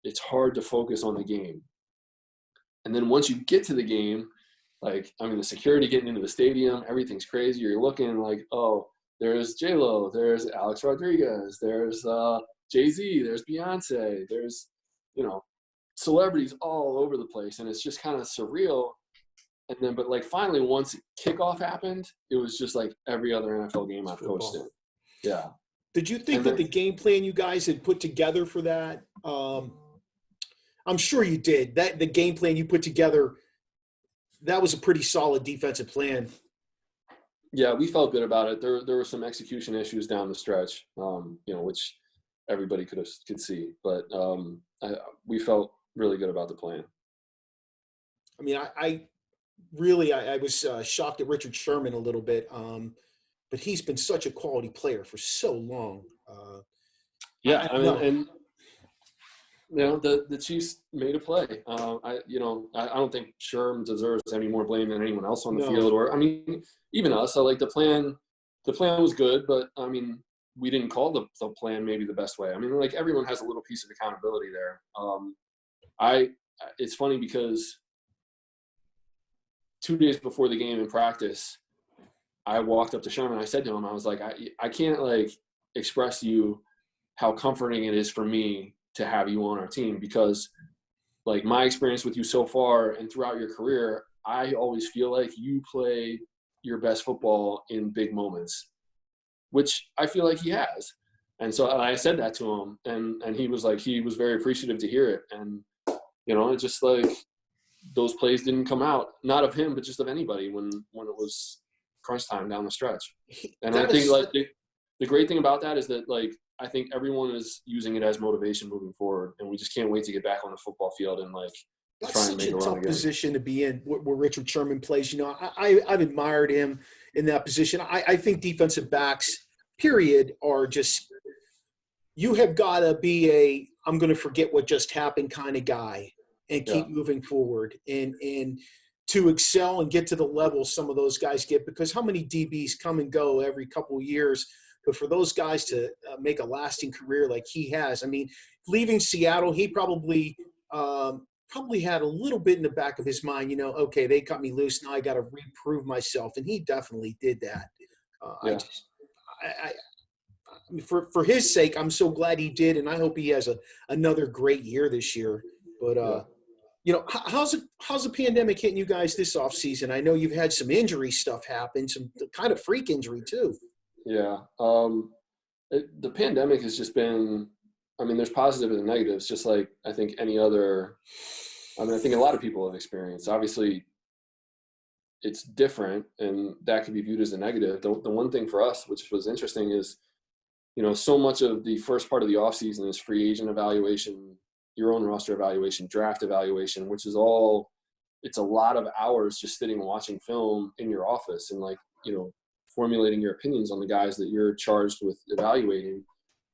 it's hard to focus on the game. And then once you get to the game, like, I mean, the security getting into the stadium, everything's crazy. You're looking like, oh, there's J-Lo, there's Alex Rodriguez, there's Jay-Z, there's Beyonce, there's, you know, celebrities all over the place. And it's just kind of surreal. And then, but, like, finally, once kickoff happened, it was just like every other NFL game I've coached in. Yeah. Did you think that the game plan you guys had put together for that? I'm sure you did. That the game plan you put together, that was a pretty solid defensive plan. Yeah, we felt good about it. There were some execution issues down the stretch, which everybody could see. But we felt really good about the plan. I mean, I was shocked at Richard Sherman a little bit, but he's been such a quality player for so long. The Chiefs made a play. I don't think Sherman deserves any more blame than anyone else on the field, or I mean, even us. So like the plan was good, but I mean, we didn't call the plan maybe the best way. I mean, like everyone has a little piece of accountability there. It's funny because 2 days before the game in practice, I walked up to Sherman. I said to him, I was like, I can't like express to you how comforting it is for me to have you on our team, because like my experience with you so far and throughout your career, I always feel like you play your best football in big moments, which I feel like he has. And so I said that to him, and he was very appreciative to hear it. And, it's just like those plays didn't come out, not of him, but just of anybody when it was crunch time down the stretch. And I think like the great thing about that is that like, I think everyone is using it as motivation moving forward, and we just can't wait to get back on the football field and like try and make a run again. That's such a tough position to be in, where Richard Sherman plays. I've admired him in that position. I think defensive backs, period, are just – you have got to be I'm going to forget what just happened kind of guy and keep moving forward and to excel and get to the level some of those guys get, because how many DBs come and go every couple of years – but for those guys to make a lasting career like he has, I mean, leaving Seattle, he probably had a little bit in the back of his mind, okay, they cut me loose. Now I got to reprove myself. And he definitely did that. For his sake, I'm so glad he did. And I hope he has another great year this year. But, how's the pandemic hitting you guys this offseason? I know you've had some injury stuff happen, some kind of freak injury too. Yeah. The pandemic has just been, I mean, there's positives and negatives, just like I think any other, I think a lot of people have experienced. Obviously, it's different, and that could be viewed as a negative. The one thing for us, which was interesting, is, so much of the first part of the offseason is free agent evaluation, your own roster evaluation, draft evaluation, which is it's a lot of hours just sitting and watching film in your office and formulating your opinions on the guys that you're charged with evaluating.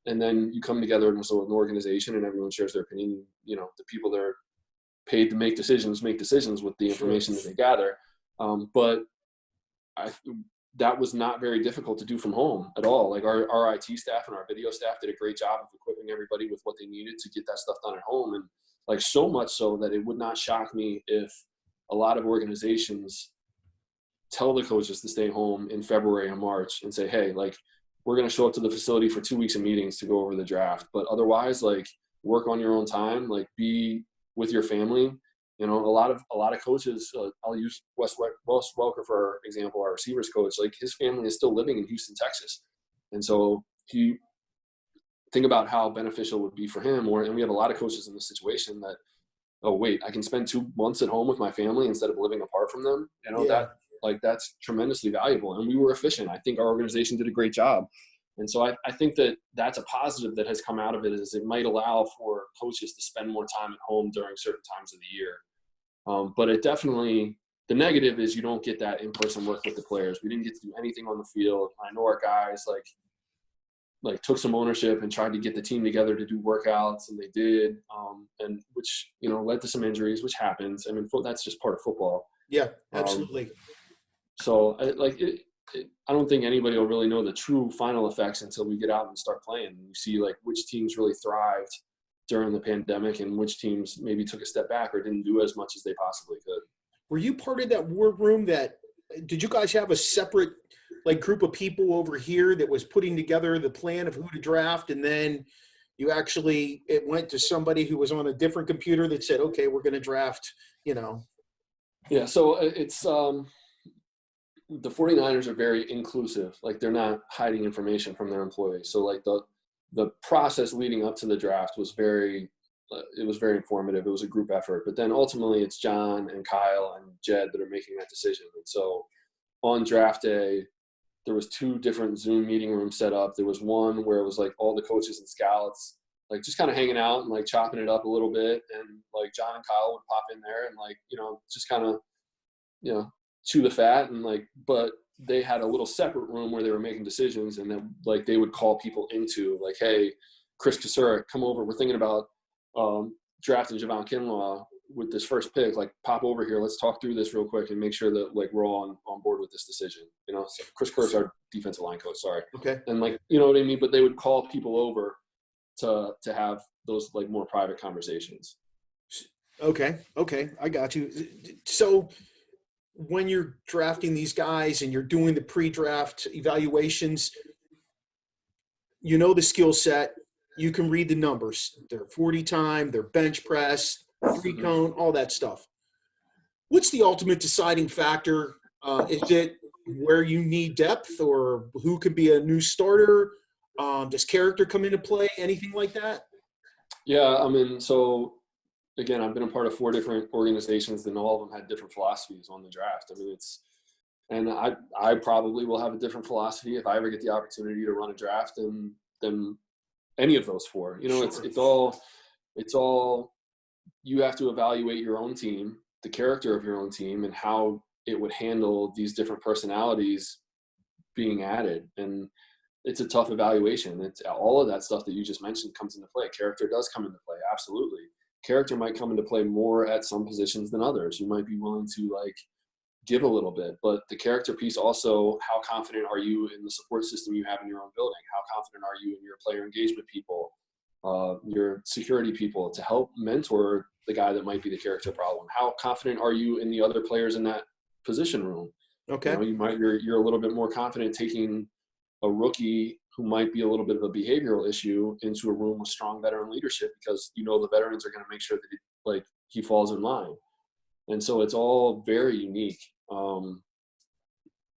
And then you come together as an organization and everyone shares their opinion. The people that are paid to make decisions with the information that they gather. But that was not very difficult to do from home at all. Like our IT staff and our video staff did a great job of equipping everybody with what they needed to get that stuff done at home. And like so much so that it would not shock me if a lot of organizations tell the coaches to stay home in February and March and say, hey, like, we're going to show up to the facility for 2 weeks of meetings to go over the draft. But otherwise, like, work on your own time, like, be with your family. A lot of coaches, I'll use Wes Welker for example, our receivers coach, like his family is still living in Houston, Texas. And so think about how beneficial it would be for him. And we have a lot of coaches in this situation that, oh, wait, I can spend 2 months at home with my family instead of living apart from them. That's tremendously valuable. And we were efficient. I think our organization did a great job. And so I think that that's a positive that has come out of it, is it might allow for coaches to spend more time at home during certain times of the year. But it definitely, the negative is you don't get that in-person work with the players. We didn't get to do anything on the field. I know our guys like took some ownership and tried to get the team together to do workouts, and they did, and which, led to some injuries, which happens. I mean, that's just part of football. Yeah, absolutely. So I don't think anybody will really know the true final effects until we get out and start playing. And you see like which teams really thrived during the pandemic and which teams maybe took a step back or didn't do as much as they possibly could. Were you part of that war room did you guys have a separate group of people over here that was putting together the plan of who to draft, and then it went to somebody who was on a different computer that said, okay, we're going to draft, Yeah. So it's, the 49ers are very inclusive. Like, they're not hiding information from their employees. So like the process leading up to the draft was very informative. It was a group effort, but then ultimately it's John and Kyle and Jed that are making that decision. And so on draft day, there was 2 different Zoom meeting rooms set up. There was one where it was like all the coaches and scouts, like just kind of hanging out and like chopping it up a little bit. And like John and Kyle would pop in there and like, just kind of, chew the fat and like, but they had a little separate room where they were making decisions, and then like they would call people into like, hey, Chris Kasura, come over. We're thinking about drafting Javon Kinlaw with this first pick. Like, pop over here. Let's talk through this real quick and make sure that like we're all on board with this decision. So Chris Kasur's our defensive line coach. Sorry. Okay. And like, you know what I mean? But they would call people over to have those like more private conversations. Okay. I got you. So when you're drafting these guys and you're doing the pre-draft evaluations, the skill set, you can read the numbers, their 40 time, their bench press, 3-cone, all that stuff. What's the ultimate deciding factor? Is it where you need depth, or who could be a new starter? Does character come into play? Anything like that? Yeah. I mean, so again, I've been a part of 4 different organizations, and all of them had different philosophies on the draft. I mean, and I probably will have a different philosophy if I ever get the opportunity to run a draft than any of those 4. Sure. It's all you have to evaluate your own team, the character of your own team, and how it would handle these different personalities being added. And it's a tough evaluation. It's all of that stuff that you just mentioned comes into play. Character does come into play. Absolutely. Character might come into play more at some positions than others. You might be willing to like give a little bit, but the character piece also, how confident are you in the support system you have in your own building? How confident are you in your player engagement people, your security people to help mentor the guy that might be the character problem? How confident are you in the other players in that position room? Okay. You're a little bit more confident taking a rookie who might be a little bit of a behavioral issue into a room with strong veteran leadership, because the veterans are going to make sure that he falls in line. And so it's all very unique.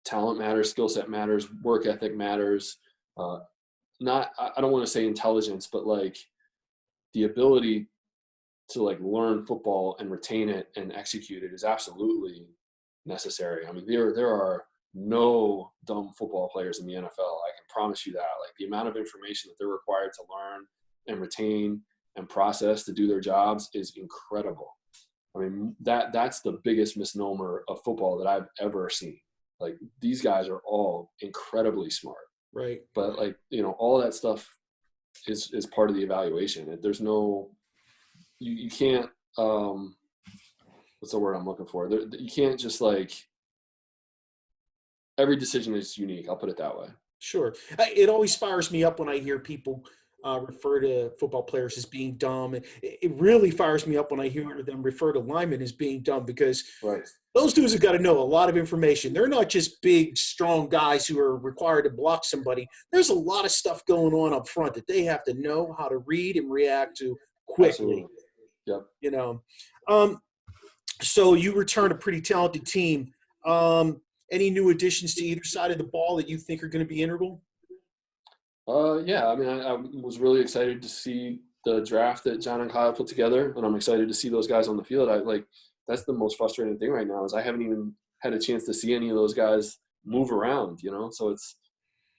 Talent matters, skill set matters, work ethic matters. I don't want to say intelligence, but like the ability to like learn football and retain it and execute it is absolutely necessary. I mean, there are no dumb football players in the NFL. I can promise you that. Like, the amount of information that they're required to learn and retain and process to do their jobs is incredible. I mean, that's the biggest misnomer of football that I've ever seen. Like, these guys are all incredibly smart. Right. But like, all of that stuff is part of the evaluation. There's no, you can't, what's the word I'm looking for? You can't just like, every decision is unique. I'll put it that way. Sure. It always fires me up when I hear people refer to football players as being dumb. And it really fires me up when I hear them refer to linemen as being dumb, because right. Those dudes have got to know a lot of information. They're not just big, strong guys who are required to block somebody. There's a lot of stuff going on up front that they have to know how to read and react to quickly. Absolutely. Yep. So you return a pretty talented team. Any new additions to either side of the ball that you think are going to be integral? Yeah, I mean, I was really excited to see the draft that John and Kyle put together, and I'm excited to see those guys on the field. That's the most frustrating thing right now, is I haven't even had a chance to see any of those guys move around, so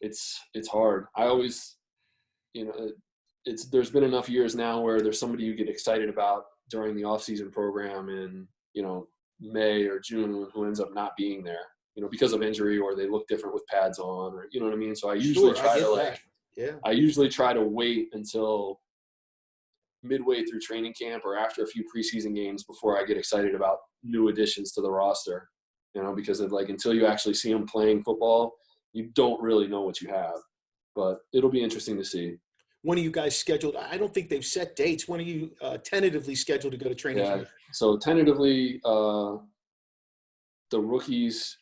it's hard. I always, there's been enough years now where there's somebody you get excited about during the off-season program in, May or June, who ends up not being there, because of injury, or they look different with pads on, or, you know what I mean? So I usually I usually try to wait until midway through training camp or after a few preseason games before I get excited about new additions to the roster, because until you actually see them playing football, you don't really know what you have. But it'll be interesting to see. When are you guys scheduled? I don't think they've set dates. When are you tentatively scheduled to go to training camp? So tentatively, the rookies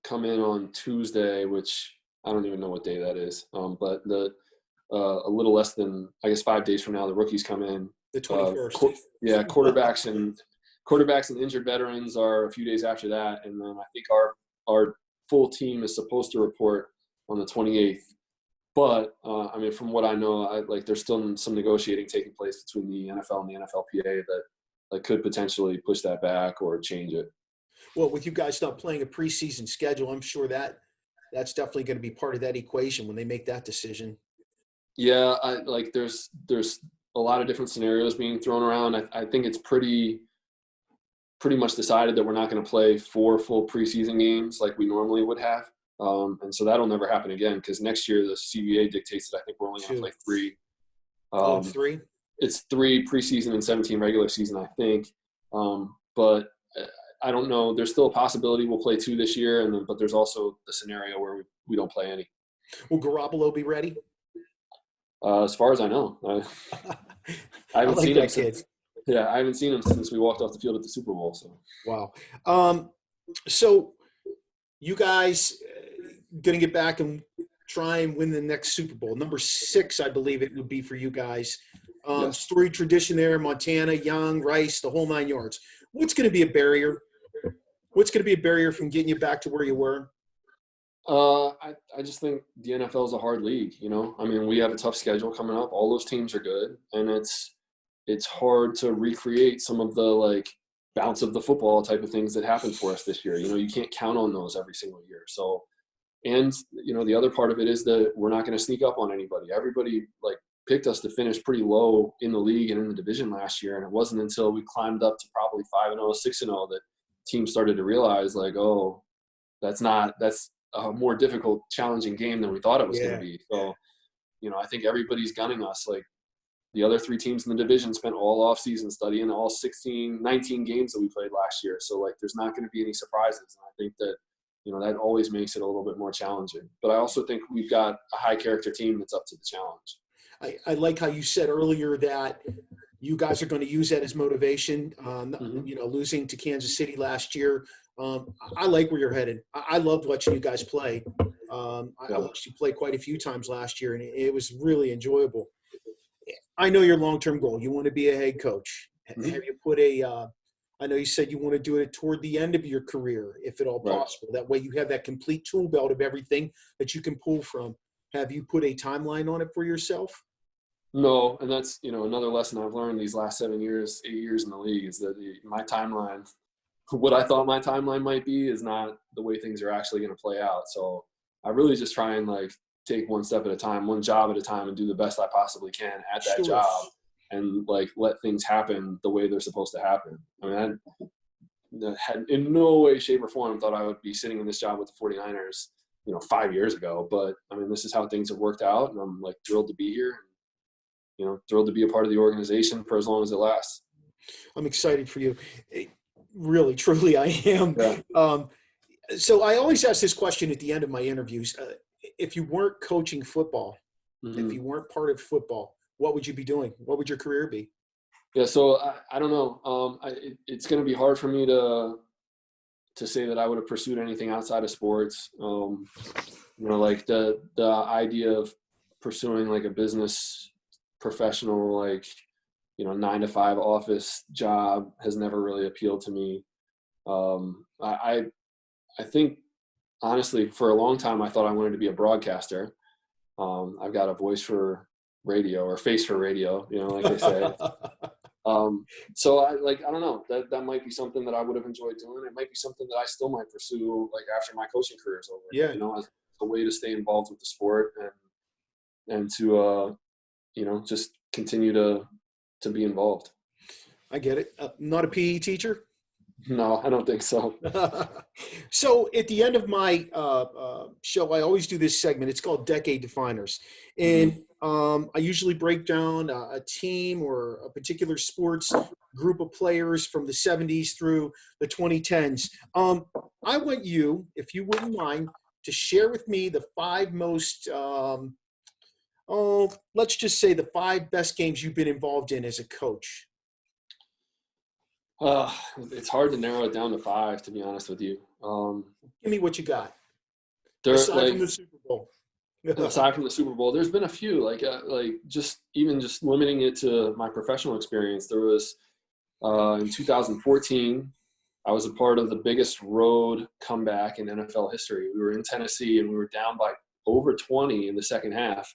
come in on Tuesday, which I don't even know what day that is. But a little less than, I guess, 5 days from now, the rookies come in. The 21st. Quarterbacks and injured veterans are a few days after that, and then I think our full team is supposed to report on the 28th. But, I mean, from what I know, there's still some negotiating taking place between the NFL and the NFLPA that could potentially push that back or change it. Well, with you guys not playing a preseason schedule, I'm sure that's definitely going to be part of that equation when they make that decision. Yeah, there's a lot of different scenarios being thrown around. I think it's pretty much decided that we're not going to play 4 full preseason games like we normally would have. And so that'll never happen again because next year the CBA dictates that I think we're only going to play 3. 3? It's 3 preseason and 17 regular season, I think. But I don't know. There's still a possibility we'll play 2 this year, but there's also the scenario where we don't play any. Will Garoppolo be ready? As far as I know, I haven't seen him since. Yeah, I haven't seen him since we walked off the field at the Super Bowl. So wow. So you guys going to get back and try and win the next Super Bowl. Number 6, I believe it would be for you guys. Yes. Storied tradition there, Montana, Young, Rice, the whole 9 yards. What's going to be a barrier? What's going to be a barrier from getting you back to where you were? I just think the NFL is a hard league, you know. I mean, we have a tough schedule coming up. All those teams are good, and it's hard to recreate some of the bounce of the football type of things that happened for us this year. You know, you can't count on those every single year. So, and you know, the other part of it is that we're not going to sneak up on anybody. Everybody picked us to finish pretty low in the league and in the division last year, and it wasn't until we climbed up to probably 5-0, 6-0 that teams started to realize oh, that's a more difficult, challenging game than we thought it was going to be. So, you know, I think everybody's gunning us. The other 3 teams in the division spent all off season studying all 19 games that we played last year. So there's not going to be any surprises. And I think that, you know, that always makes it a little bit more challenging. But I also think we've got a high character team that's up to the challenge. I like how you said earlier that you guys are going to use that as motivation. You know, losing to Kansas City last year. I like where you're headed. I loved watching you guys play. I watched you play quite a few times last year, and it was really enjoyable. I know your long-term goal. You want to be a head coach. Mm-hmm. Have you put I know you said you want to do it toward the end of your career, if at all possible. That way you have that complete tool belt of everything that you can pull from. Have you put a timeline on it for yourself? No, and that's, you know, another lesson I've learned these last 8 years in the league is that my timeline, what I thought my timeline might be is not the way things are actually going to play out. So I really just try and take one step at a time, one job at a time, and do the best I possibly can at that job and let things happen the way they're supposed to happen. I mean, I had in no way, shape, or form thought I would be sitting in this job with the 49ers, you know, 5 years ago. But I mean, this is how things have worked out, and I'm thrilled to be here. You know, thrilled to be a part of the organization for as long as it lasts. I'm excited for you. Really, truly, I am. Yeah. So I always ask this question at the end of my interviews. If you weren't coaching football, if you weren't part of football, what would you be doing? What would your career be? Yeah, so I don't know. It's going to be hard for me to say that I would have pursued anything outside of sports. You know, the idea of pursuing a business professional, 9-to-5 office job has never really appealed to me. I think, honestly, for a long time, I thought I wanted to be a broadcaster. I've got a voice for radio, or face for radio, you know, like they say. So I don't know, that might be something that I would have enjoyed doing. It might be something that I still might pursue, after my coaching career is over. Yeah. You know, as a way to stay involved with the sport and to, you know, just continue to be involved. I get it. Not a PE teacher? No, I don't think so. So at the end of my show, I always do this segment. It's called Decade Definers. And I usually break down a team or a particular sports group of players from the 70s through the 2010s. I want you, if you wouldn't mind, to share with me the 5 most let's just say the 5 best games you've been involved in as a coach. It's hard to narrow it down to 5, to be honest with you. Give me what you got. Aside from the Super Bowl. Aside from the Super Bowl, there's been a few. Just limiting it to my professional experience. There was in 2014, I was a part of the biggest road comeback in NFL history. We were in Tennessee and we were down by over 20 in the second half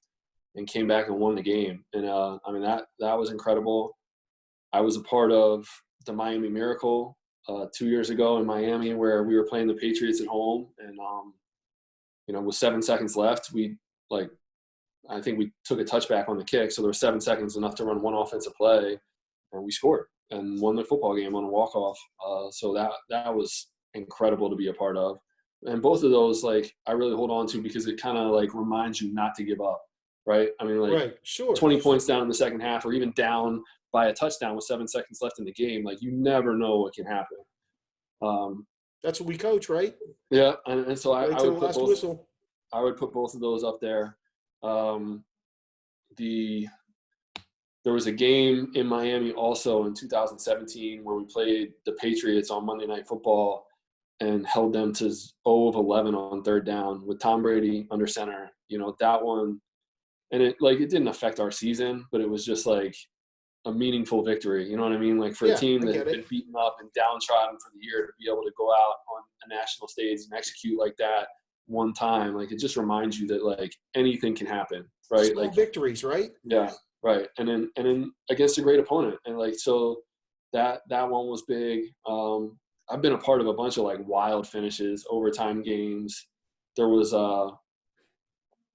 and came back and won the game. And I mean, that was incredible. I was a part of the Miami Miracle 2 years ago in Miami, where we were playing the Patriots at home. And, you know, with 7 seconds left, I think we took a touchback on the kick. So there was 7 seconds, enough to run one offensive play, and we scored and won the football game on a walk-off. So that was incredible to be a part of. And both of those, like, I really hold on to because it kind of like reminds you not to give up, right? I mean, like, right, sure. 20 points down in the second half, or even down by a touchdown with 7 seconds left in the game, like, you never know what can happen. That's what we coach, right? Yeah, and so I would put both. Whistle. I would put both of those up there. There was a game in Miami also in 2017 where we played the Patriots on Monday Night Football and held them to 0 of 11 on third down with Tom Brady under center. You know, that one, and it didn't affect our season, but it was just like a meaningful victory. You know what I mean? Like, for a team that had been beaten up and downtrodden for the year, to be able to go out on a national stage and execute like that one time, like, it just reminds you that, like, anything can happen, right? Small like victories, right? Yeah, right. And then against a great opponent, and like, so that one was big. I've been a part of a bunch of like wild finishes, overtime games. There was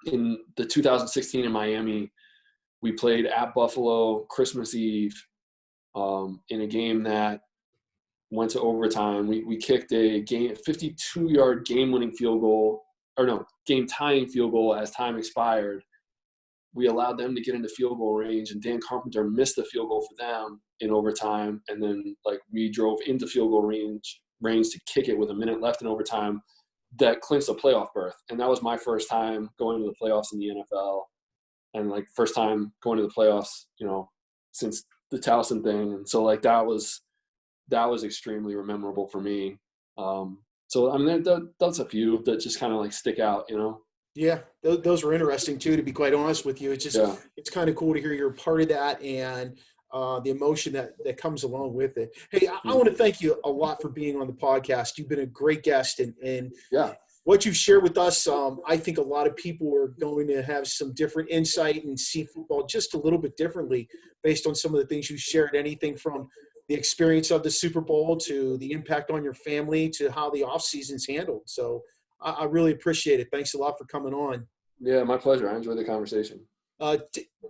in the 2016 in Miami, we played at Buffalo Christmas Eve in a game that went to overtime. We kicked a 52-yard game-winning field goal, or no, game-tying field goal as time expired. We allowed them to get into field goal range, and Dan Carpenter missed the field goal for them in overtime. And then, like, we drove into field goal range to kick it with a minute left in overtime. That clinched a playoff berth. And that was my first time going to the playoffs in the NFL, and, like, first time going to the playoffs, you know, since the Towson thing. And so, like, that was extremely memorable for me. So, I mean, that's a few that just kind of like stick out, you know? Yeah, those were interesting too, to be quite honest with you. It's just, It's kind of cool to hear you're a part of that, and the emotion that comes along with it. Hey, I want to thank you a lot for being on the podcast. You've been a great guest, and what you've shared with us, I think a lot of people are going to have some different insight and see football just a little bit differently based on some of the things you shared, anything from the experience of the Super Bowl to the impact on your family to how the off season's handled. So I really appreciate it. Thanks a lot for coming on. Yeah, my pleasure. I enjoyed the conversation.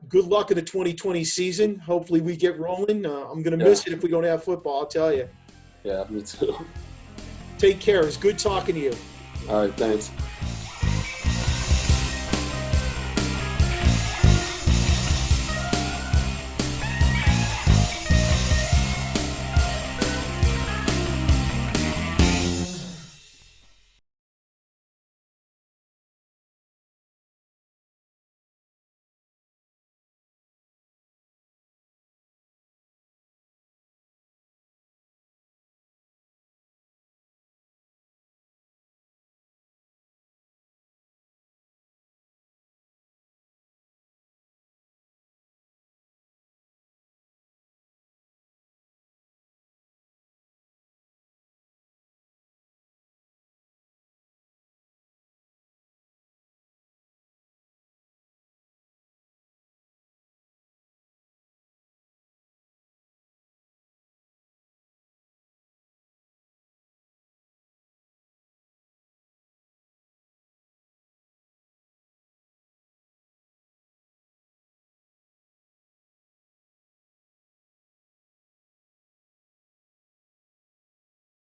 Good luck in the 2020 season. Hopefully we get rolling. I'm going to miss it if we don't have football, I'll tell you. Yeah, me too. Take care. It's good talking to you. All right, thanks.